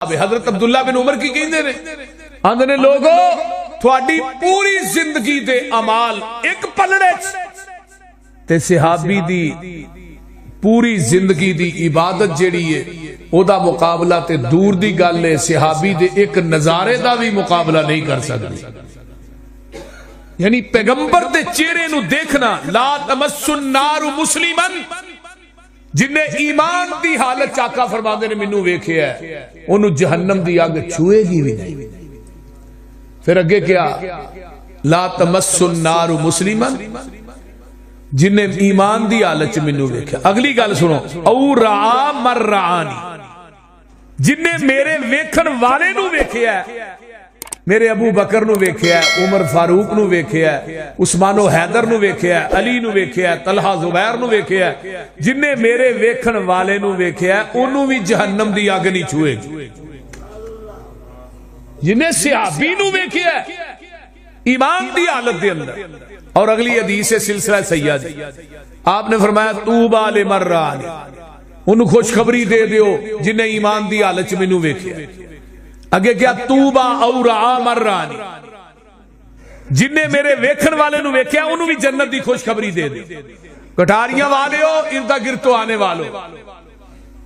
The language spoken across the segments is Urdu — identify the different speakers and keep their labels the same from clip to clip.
Speaker 1: حضرت عبداللہ بن عمر کی کہندے نے آندے نے لوگو تھوڑی پوری زندگی دے عمال ایک پلڑے تے صحابی دی پوری زندگی دی عبادت جیڑی ہے او دا مقابلہ تے دور دی گل ہے، صحابی دے ایک نظارے دا بھی مقابلہ نہیں کر سکتے۔ یعنی پیغمبر دے چہرے نو دیکھنا، لا تمس النار مسلمن، جن نے ایمان دی حالت چاکا فرماندے نے مینوں ویکھیا ہے انہوں جہنم دی اگ چھوئے گی بھی نہیں۔ پھر اگے کیا، لا تمس النار مسلمن، جن نے ایمان دی حالت چ مینوں ویکھیا۔ اگلی گل سنو، او رعا مر رعانی، جن نے میرے ویکھن والے نو ویکھیا ہے، میرے ابو بکر نو ویکھیا ہے، عمر فاروق نو ویکھیا ہے، عثمان و حیدر نو ویکھیا ہے، علی نو ویکھیا ہے، طلحہ زبیر نو ویکھیا ہے، جن نے میرے ویکھن والے نو ویکھیا ہے انہوں بھی جہنم دی اگ نہیں چھوئے گی۔ جن نے صحابی نو ویکھیا ہے ایمان دی حالت دے اندر۔ اور اگلی حدیث سلسلہ سیاد، آپ نے فرمایا طوبی لمن رآنی، انہوں خوشخبری دے دیو جن نے ایمان دی حالت میں نو ویکھیا۔ اگے کیا، طوبی او رعا من رآنی، جن نے میرے ویکھن والے نو ویکھیا انہوں بھی جنت دی خوشخبری دے دے۔ کٹاریاں والے ہو، اردا گرد تو آنے والو،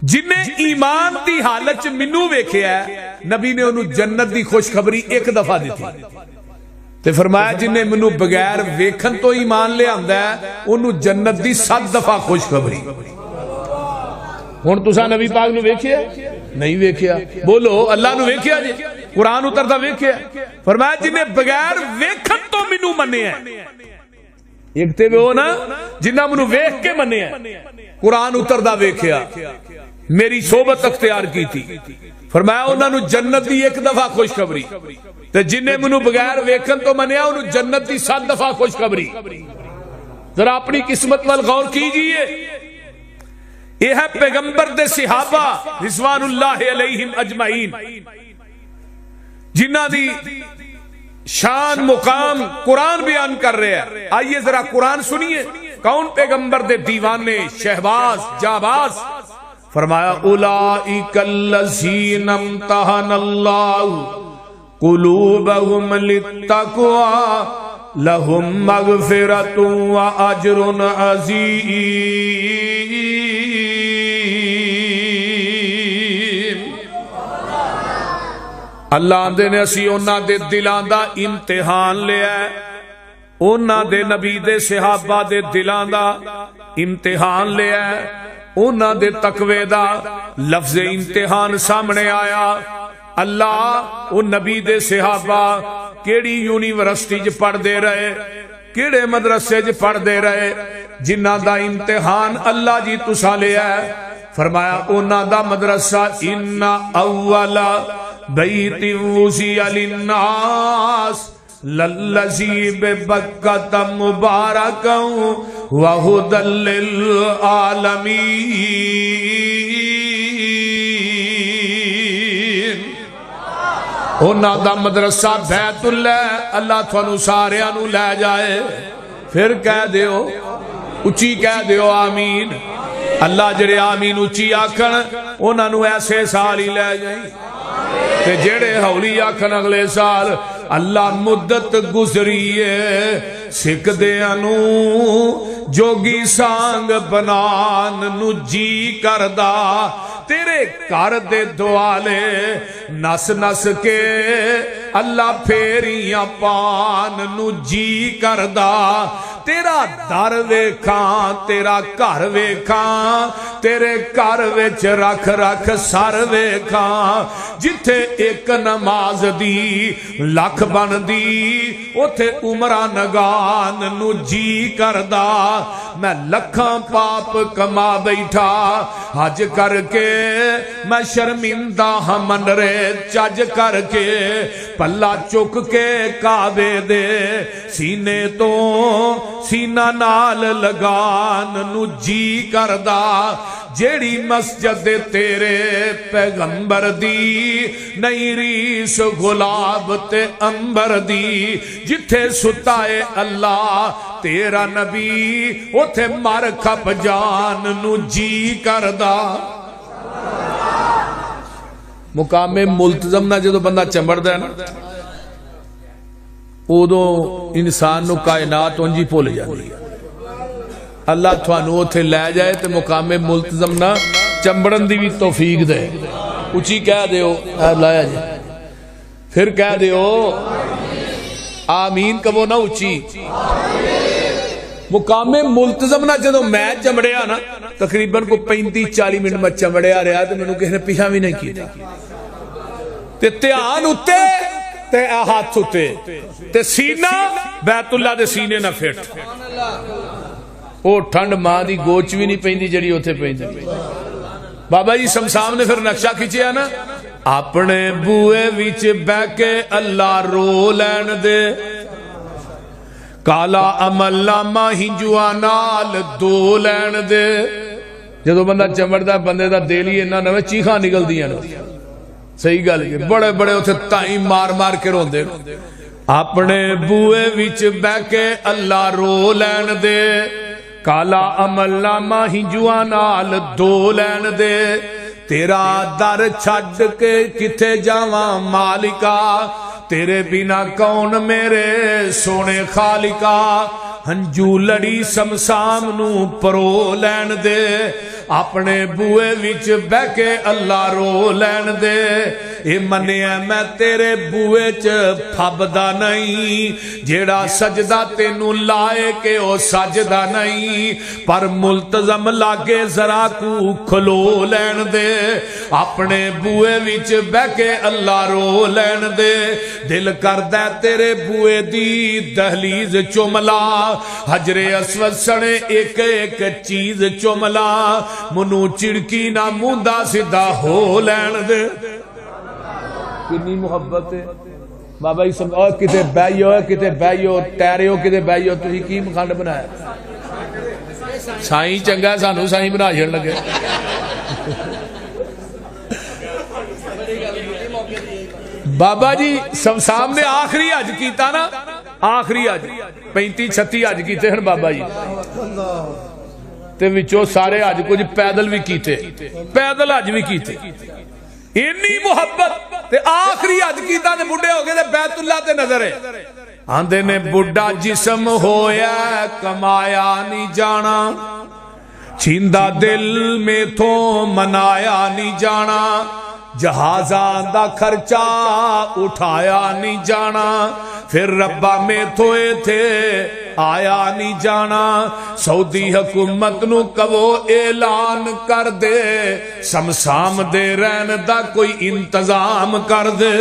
Speaker 1: جن نے ایمان دی حالت مینوں ویکھیا ہے نبی نے انہوں جنت دی خوشخبری ایک دفعہ دیتی تے فرمایا جن نے مینوں بغیر ویکھن تو ایمان لے آندا ہے انہوں جنت دی 7 دفعہ خوشخبری۔ ہن تساں نبی پاک نو ویکھیا نہیں ویکھیا؟ بولو اللہ نو ویکھیا جی؟ قرآن اتردا ویکھیا؟ فرمایا جن نے بغیر ویکھن تو مینوں منیا ہے، ایک تے وہ نا جنہاں مینوں ویکھ کے منیا ہے، قرآن اتردا ویکھیا، میری صحبت اختیار کی تھی، فرمایا انہاں نو جنت دی 1 دفعہ خوشخبری، تے جن نے مینوں بغیر ویکھن تو منیا انہوں جنت دی 7 دفعہ خوشخبری۔ ذرا اپنی قسمت وال غور کیجئے۔ یہ ہے پیغمبر دے صحابہ رضوان اللہ علیہم اجمعین، جنہ دی شان مقام قرآن بیان کر رہے ہیں۔ آئیے ذرا قرآن سنیے، کون پیغمبر دے دیوانے شہباز جاباز؟ فرمایا اولئک الذین امتحن اللہ قلوبہم للتقوی لہم مغفرۃ واجر عظیم۔ اللہ آندے نے اسی انہاں دے دلاں دا امتحان لیا ہے، انہاں دے نبی دے صحابہ دے دلاں دا امتحان لیا ہے، انہاں دے تقوی دا لفظ امتحان سامنے آیا۔ اللہ وہ نبی دے صحابہ کیڑی یونیورسٹی ج پڑھ دے رہے، کیڑے مدرسے ج پڑھ دے رہے، جنہ دا امتحان اللہ جی تسا لیا ہے۔ فرمایا انہاں دا مدرسہ ان اول بیت وضع للناس للذی ببکۃ مبارکا وہدی للعالمین۔ انہاں دا مدرسہ بیت اللہ، اللہ تھانو ساریاں نو لے جائے۔ پھر کہہ دیو، اچھی کہہ دیو آمین۔ اللہ جڑے آمین اچھی آکھن انہاں نو ایسے سال ہی لے جائیں، تے جڑے ہولی آکھن اگلے سال اللہ مدت گزریے سکھ دیاں نو جوگی سانگ بنان نو جی کردا، تیرے گھر دے دوالے نس نس کے اللہ پھیریاں پان نو جی کردا، تیرا در ویکھاں تیرا گھر ویکھاں، تیرے گھر وچ رکھ رکھ سر ویکھاں، جتھے ایک نماز دی لکھ بن دی اوتھے عمرہ نگان نو جی کردا۔ میں لکھاں پاپ کما بیٹھا حج کر کے، میں شرمندہ ہاں منرے چج کر کے، پلہ چک کے کعبے دے سینے تو سینہ نال لگان نو جی کردا، جیڑی مسجد تیرے پیغمبر دی نہیں ریس گلاب تے امبر دی، جتھے ستائے اللہ تیرا نبی اوتھے مر کھپ جان نو جی کردا۔ مقام ملتزم نہ جدو بندہ چمبڑدا ہے نا ادو انسان نو کائنات انجی بھول جاتی ہے اللہ تھانو اتھے لے جائے تو مقام ملتزم نہ چمبڑن دی بھی توفیق دے اچھی کہہ دیو لایا جائے پھر کہہ دیو آمین کبو نہ اچھی مقام ملتزم نہ جدو میں چمڑیا نا تقریباً کو 35-40 منٹ میں چمڑیا رہا تو میں نے کسی نے پیچھا بھی نہیں کیا تے دھیان اتے تے ہاتھ اتے تے سینہ بیت اللہ دے سینے نہ پھٹ وہ ٹھنڈ ماں دی گوچ بھی نہیں پیندی جڑی اوتھے پیندی بابا جی سمسام نے پھر نقشہ کھچیا نا اپنے بوئے وچ بہ کے اللہ رو لین دے کالا عمل نامہ ہنجوا نال دو لین دے جدو بندہ چمڑدا بندے دا دل ہی انہاں نویں چیخاں نکلدیاں نے صحیح گل ہے بڑے بڑے اوتھے تائیں مار مار کے روندے اپنے بوئے وچ بہ کے اللہ رو لین دے کالا عمل نامہ ہنجوا نال دو لین دے تیرا در چھڈ کے کتے جاواں مالکا تیرے بنا کون میرے سونے خالقا ہنجو لڑی سمسام نو پرو لین دے اپنے بوئے وچ بہ کے اللہ رو لین دے اے منیا میں تیرے بوئے چ پھبدا نہیں جیڑا سجدہ تینو لائے کہ او سجدہ نہیں پر ملتزم لاگے ذرا کو کھلو لین دے اپنے بوئے وچ بہ کے اللہ رو لین دے دل کردہ تیرے بوئے دی دہلیز چملا حجر اسود سنے ایک ایک چیز چملا منو چڑکی نہ موندا سدھا ہو لین دے کنی محبت ہے بابا جی سمجھ اور کتے بیو ٹیریو کتے بیو تھی کی مکھانڈ بنایا سائیں چنگا سانو سائیں بنا جڑ لگے بابا جی سمسام نے آخری حج کیتا نا آخری حج 35-36 حج کیتے ہیں بابا جی تے وچوں سارے حج کچھ پیدل بھی کیتے پیدل حج بھی کیتے انی محبت تے آخری حج کیتا تے بڑھے ہو گئے تے بیت اللہ تے نظر ہے آندے نے بڑھا جسم ہویا کمایا نہیں جانا چھیندا دل میں تو منایا نہیں جانا جہازاں دا خرچہ اٹھایا نہیں جانا پھر ربا میں تھوئے تھے آیا نہیں جانا سعودی حکومت نو کبو اعلان کر دے سمسام دے رہن دا کوئی انتظام کر دے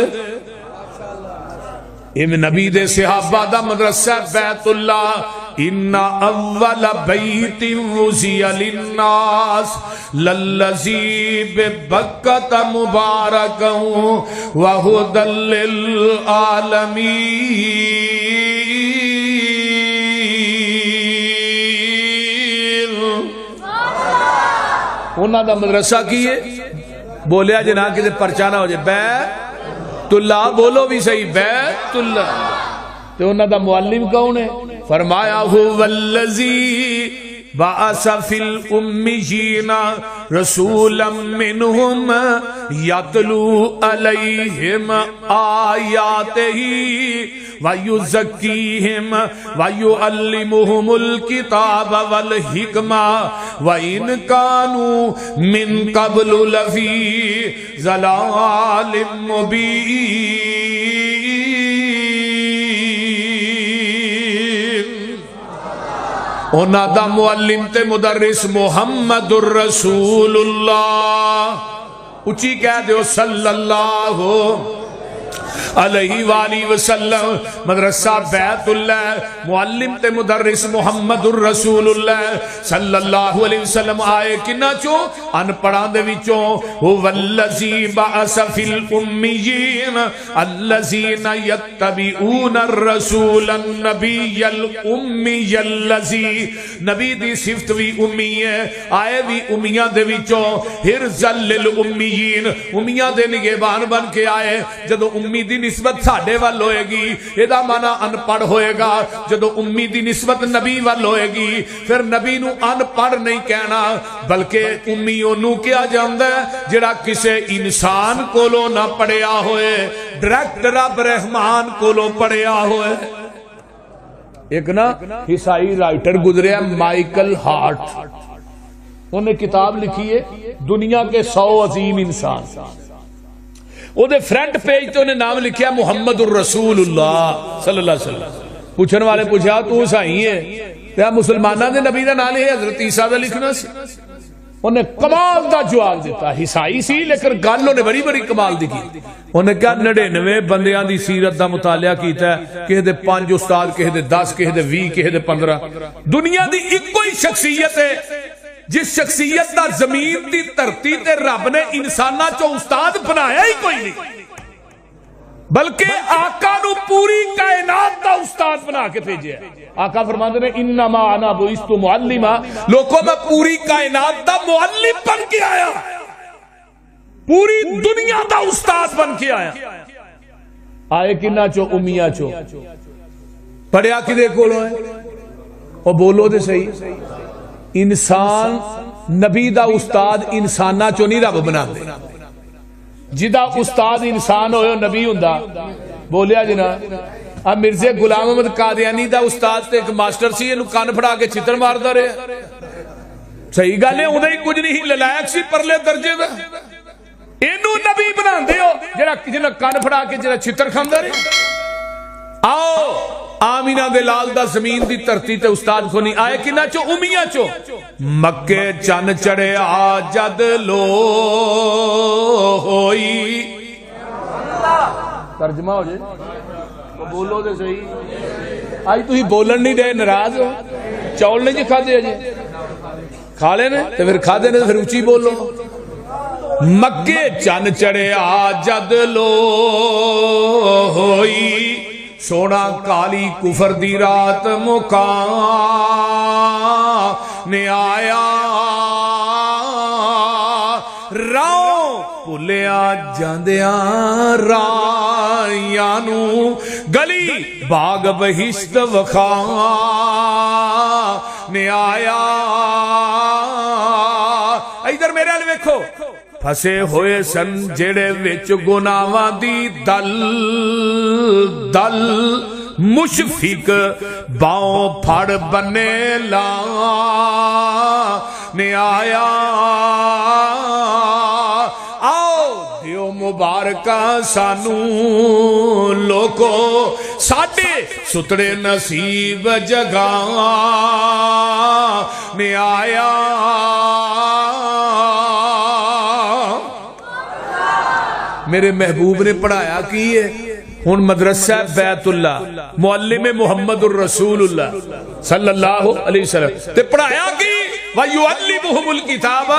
Speaker 1: نبی دے صحابہ دا مدرسہ بیت اللہ ان اول بیت وزی للناس للذی ببکت مبارکا وہدی للعالمین انہاں دا مدرسہ کیے بولیا جنہاں کسی پرچانہ ہو جائے بیت اللہ بولو بھی صحیح بیت اللہ تو انہاں دا معلم کون ہے فرمایا هو الذی بعث فی الامیین رسولا منہم یتلو علیہم آیاتہ وَيُزَكِّيهِمْ وَيُعَلِّمُهُمُ الْكِتَابَ وَالْحِكْمَةَ وَإِنْ كَانُوا مِنْ قَبْلُ لَفِي ضَلَالٍ مُبِينٍ انہاں دا معلم تے مدرس محمد الرسول اللہ اچھی کہہ دیو صلی اللہ علیہ وآلہ وسلم مدرسہ بیت اللہ معلم تے مدرس محمد الرسول اللہ صلی اللہ علیہ وسلم آئے کنا چوں ان پڑھان دے وچوں والذی بعث فی الامیین الذین یتبعون الرسول النبی الامی الذی نبی دی صفت بھی امی ہے آئے بھی امیاں دے وچوں حرزا للامیین امیاں دے نگہبان بن کے آئے جدو امی دی نسبت ساڈے وال ہوئے گی ادا مانا ان پڑھ ہوئے گا. جدو امی دی نسبت نبی وال ہوئے گی پھر نبی نو ان پڑھ نہیں کہنا بلکہ امی انہوں کیا جاندہ ہے جڑا کسے انسان کولو نہ پڑھیا ہوئے ڈائریکٹ رب رحمان کولو پڑھیا ہوئے. ایک نا عیسائی رائٹر گزرے ہیں مائیکل ہارٹ, انہیں کتاب لکھی ہے دنیا کے 100 عظیم انسان. وہ دے فرنٹ پیج تو انہیں نام لکھیا محمد الرسول اللہ صلی اللہ علیہ وسلم. پوچھن والے پوچھا تو سائی ہے تو مسلمانہ دے نبی دا نام ہے حضرت عیسیٰ دا لکھنا سی. انہیں کمال دا جواب دیتا, عیسائی سی لیکن گالوں نے بڑی بڑی کمال دی کی. انہیں کہا 99 بندیاں دی سیرت دا مطالعہ کیتا ہے, کہے دے 5 استاد, کہے دے 10, کہے دے 20, کہے دے 15. دنیا دی ایک کوئی شخصیت ہے جس شخصیت دا زمین دی دھرتی تے رب نے انسانہ چو استاد بنایا ہی کوئی نہیں, بلکہ آقا نو پوری کائنات دا استاد بنا کے بھیجے ہے. آقا فرماتے ہیں انما انا بعثت معلما, لوگوں میں پوری کائنات دا معلم بن کے آیا, پوری دنیا دا استاد بن کے آیا. آئے کنہ چو امیہ چو پڑھیا کی دے کولو ہے اور بولو دے صحیح. انسان نبی دا استاد انسانہ چو نہیں رب بنا دے, جدا استاد انسان ہوئے نبی ہوندا. بولیا جنا اب مرزا غلام احمد قادیانی دا استاد تے ایک ماسٹر سی, انہوں کان پھڑا کے چھتر ماردا رہے. صحیح گل ہے, انہیں کچھ نہیں للائق سی پرلے درجے دا, اینو نبی بنا دے ہو جنہاں کان پھڑا کے جنہاں چھتر کھاندا رہے. آؤ آمینہ دے لال دا زمین دی دھرتی تے استاد کو نہیں. آئے کنہ چو امیہ چو مکے چن چڑے آجد لو ہوئی. ترجمہ ہو جائے بولو دے صحیح. آج تو ہی بولن نہیں دے, ناراض ہو. چاول نہیں جی کھا دے جی, کھا لے نے تو پھر کھا دے نے, پھر اونچی بولو. مکے چن چڑے آجد لو ہوئی, سونا کالی کفر دی رات مکان نے آیا. راؤ پھلیاں جاندیاں رائیانو, گلی باغ بہشت وخان نے آیا. ادھر میرے حال ویکھو, پھسے ہوئے سن جڑے وچ گناواں دی دل دل, مشفق باؤں پھڑ بنے لا نے آیا. آؤ دیو مبارکہ سانو لوکو ساڈے ستڑے نصیب جگہ نے آیا. میرے محبوب نے پڑھایا کی ہے ہن مدرسہ بیت اللہ, معلم محمد الرسول اللہ صلی اللہ علیہ وسلم تے پڑھایا کی وَيُعَلِّمُهُمُ الْكِتَابَ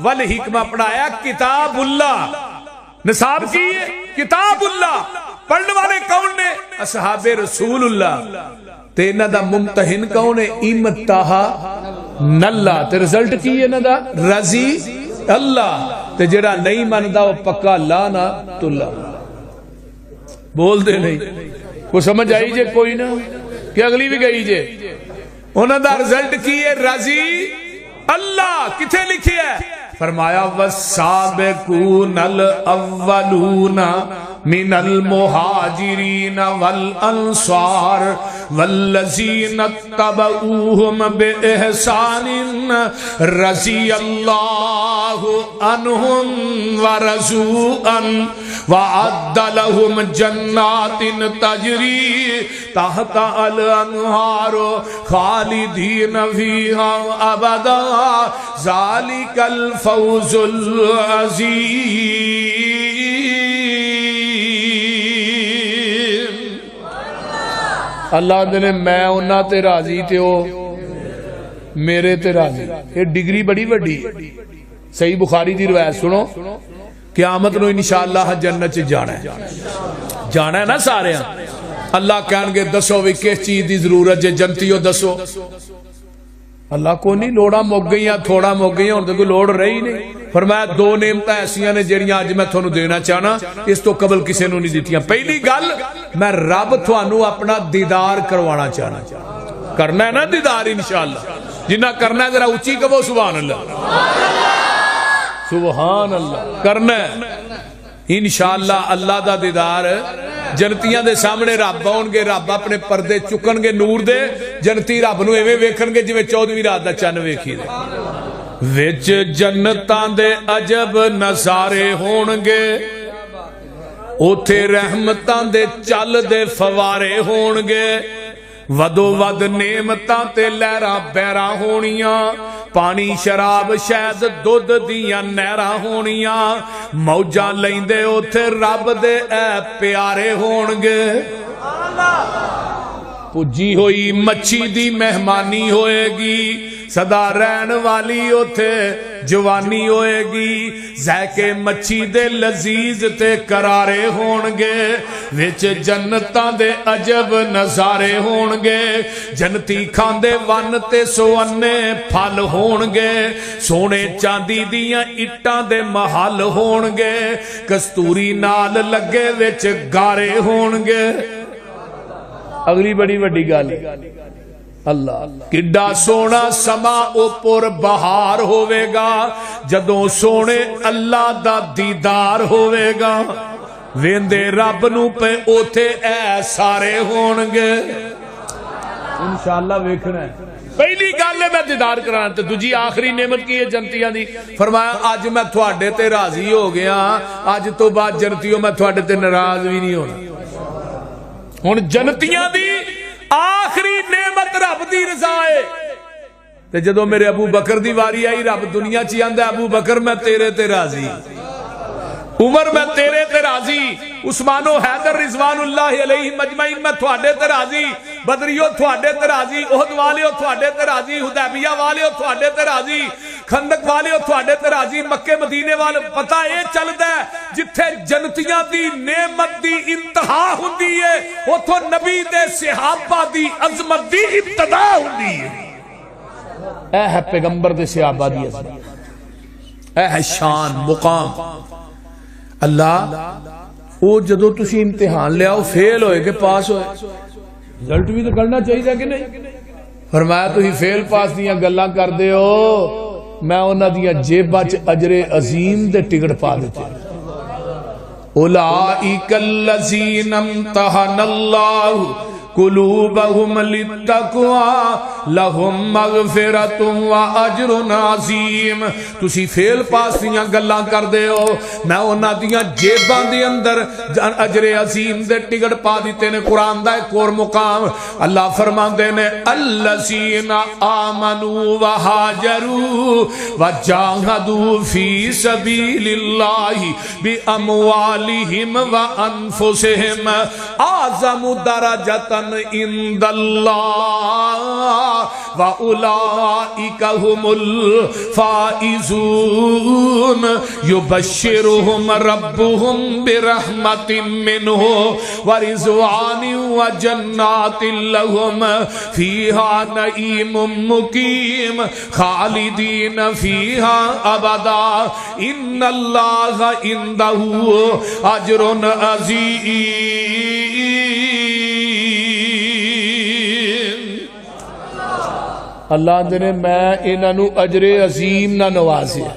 Speaker 1: وَالْحِكْمَةَ. پڑھایا کتاب اللہ, نصاب کی ہے کتاب اللہ. پڑھنے والے کون نے؟ اصحاب رسول اللہ. تے انہاں دا ممتحن کون ہے؟ امتحان اللہ. تے رزلٹ کی ہے انہاں دا رضی اللہ. تے جڑا نہیں ماندا وہ پکا لعنت اللہ. بول دے نہیں کو سمجھ آئی جے کوئی نہ کہ اگلی بھی گئی جے. انہاں دا رزلٹ کی ہے رضی اللہ. کتھے لکھی ہے؟ فرمایا والسابقون الاولون من المہاجرین والانصار والذین اتبعوہم بإحسان رضی اللہ عنہم ورضوا عنہ وعد لهم جنات تجری تحت الانہار خالدین فیہا ابدا ذالک الفوز العظیم. اللہ نے میں انہاں تے راضی تے ہو میرے تے راضی. یہ ڈگری بڑی بڑی. صحیح بخاری دی روایت سنو, قیامت نو انشاءاللہ جنت چ جانا ہے, جانا ہے نا سارے. اللہ کہن گے دسو بھی کس چیز دی ضرورت ہے جنتیو دسو. اللہ کو نہیں, لوڑا مک گئی تھوڑا مک گئی, ہن تے کوئی لوڑ رہی نہیں. فرمایا دو نعمتاں ایسیاں نے جڑیاں اج میں تھانوں دینا چاہنا اس تو قبل کسے نوں نہیں دتیاں پہلی گل میں رب تھانوں اپنا دیدار کروانا چاہنا کرنا ہے نا دیدار انشاءاللہ جنہ کرنا ہے ذرا اونچی کہو سبحان اللہ سبحان اللہ کرنا ہے انشاءاللہ اللہ دا دیدار جنتیاں دے سامنے رب آن گے رب اپنے پردے چکن گے نور دے جنتی رب نو ایویں ویکھن گے جویں 14ویں رات دا چن ویکھی دے وچ جنتاں دے عجب نظارے ہون گے اوتھے رحمتاں دے چل دے فوارے ہون گے ودو ود نعمتاں تے لہراں بیراں ہونیاں پانی شراب شہد دودھ دیاں نہراں ہونیاں موجاں لیندے اوتھے رب دے اے پیارے ہون گے پجی ہوئی مچھی دی مہمانی ہوئے گی سدا رہن والی اوتھے جوانی ہوئے گی ذائقے مچھی دے لذیذ تے کرارے ہون گے وچ جنتاں دے عجب نظارے ہون گے جنتی کھاندے ون تے سونے پھل ہون گے سونے چاندی دیاں اٹاں دے محل ہون گے کستوری نال لگے وچ گارے ہون گے اگلی بڑی وڈی گل اللہ کڈا سونا سما اوپر بہار ہوئے گا جدوں سونے اللہ دا دیدار ہوئے گا ویندے رب نو پہ اوتھے اے سارے ہون گے انشاءاللہ ویکھنا ہے پہلی گل ہے میں دیدار کرانا تے دوجی آخری نعمت کی ہے جنتیاں دی فرمایا اج میں تھوڑے تے راضی ہو گیا اج تو بعد جنتیوں میں تھوڑے تے ناراض بھی نہیں ہونا ہن جنتیاں دی آخری نعمت رب دی رضا ہے تے جدو میرے ابو بکر دی واری آئی رب دنیا چی آندا ابو بکر میں تیرے تے راضی عمر میں تیرے تے راضی عثمان و حیدر رضوان اللہ علیہ مجمعین میں تھوڑے تے راضی بدریو تھوڑے تے راضی احد والیو تھوڑے تے راضی حدیبیہ والیو تھوڑے تے راضی خندق والیو تھوڑے تے راضی مکے مدینے والے پتہ اے چلدا ہے جتھے جنتیاں دی نعمت دی انتہا ہوندی ہے اوتھوں نبی دے صحابہ دی عظمت دی ابتدا ہوندی ہے اے ہے پیغمبر دے صحابہ دی عظمت اے ہے شان مقام اللہ وہ جدو تسی امتحان لے آؤ فیل ہوئے کہ پاس ہوئے رزلٹ بھی تو کرنا چاہیے کہ نہیں فرمایا تو ہی فیل پاس دیاں گلاں کر دے ہو میں انہاں دیاں جیباں چ اجر عظیم دے ٹکٹ پا دیتے اولئک الذین امتحن اللہ قلوبہم للتقوی لہم مغفرت و اجر عظیم تسی فیل پاس دیاں گلاں کر دے ہو میں انہاں دیاں جیباں دے اندر اجر عظیم دے ٹکٹ پا دیتے نے قرآن دا ایک اور مقام اللہ فرماندے نے الذین آمنوا وہاجروا وجاہدوا فی سبیل اللہ باموالہم وانفسہم اعظم درجۃ عند اللہ وَأُولَئِكَ هُمُ الْفَائِزُونَ يُبَشِّرُهُمْ رَبُّهُمْ بِرَحْمَةٍ مِّنْهُ وَرِضْوَانٍ وَجَنَّاتٍ لَهُمْ فِيهَا نَعِيمٌ مُّقِيمٌ خَالِدِينَ فِيهَا أَبَدًا إِنَّ اللَّهَ عِندَهُ أَجْرٌ عَظِيمٌ اللہ نے میں انہوں اجر عظیم نہ نوازیا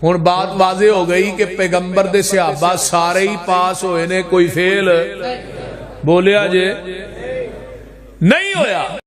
Speaker 1: ہن بات واضح ہو گئی کہ پیغمبر دے صحابہ سارے ہی پاس ہوئے نے کوئی فیل بولیا جے نہیں ہویا